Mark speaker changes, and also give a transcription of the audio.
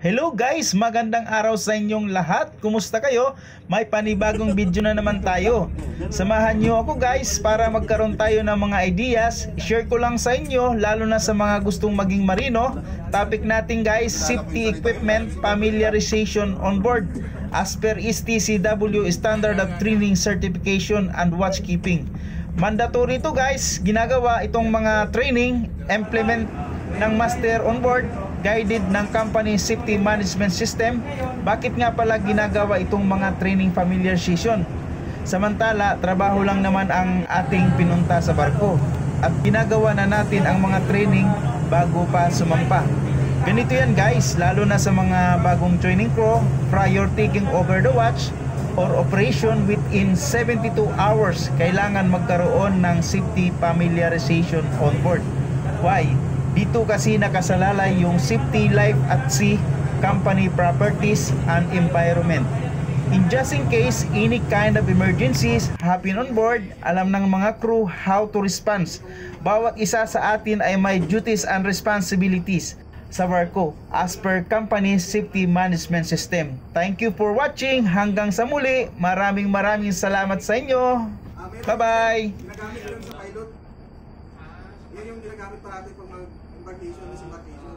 Speaker 1: Hello guys, magandang araw sa inyong lahat. Kumusta kayo? May panibagong video na naman tayo. Samahan nyo ako guys para magkaroon tayo ng mga ideas. Share ko lang sa inyo, lalo na sa mga gustong maging marino. Topic natin guys, safety equipment familiarization on board as per STCW Standard of Training Certification and Watchkeeping. Mandatory to guys, ginagawa itong mga training, implement ng master on board, guided ng company safety management system. Bakit nga pala ginagawa itong mga training familiarization? Samantala, trabaho lang naman ang ating pinunta sa barko at ginagawa na natin ang mga training bago pa sumampa. Ganito yan guys, lalo na sa mga bagong training crew, prior taking over the watch or operation within 72 hours, kailangan magkaroon ng safety familiarization on board. Why? Dito kasi nakasalalay yung safety, life at sea, company properties and environment. In just in case any kind of emergencies happen on board, alam ng mga crew how to respond. Bawat isa sa atin ay may duties and responsibilities sa barko as per company safety management system. Thank you for watching. Hanggang sa muli. Maraming salamat sa inyo. Bye-bye.
Speaker 2: Ginagamit yun sa pilot. Yan yung ginagamit pa natin pag mag-embarkation, disembarkation.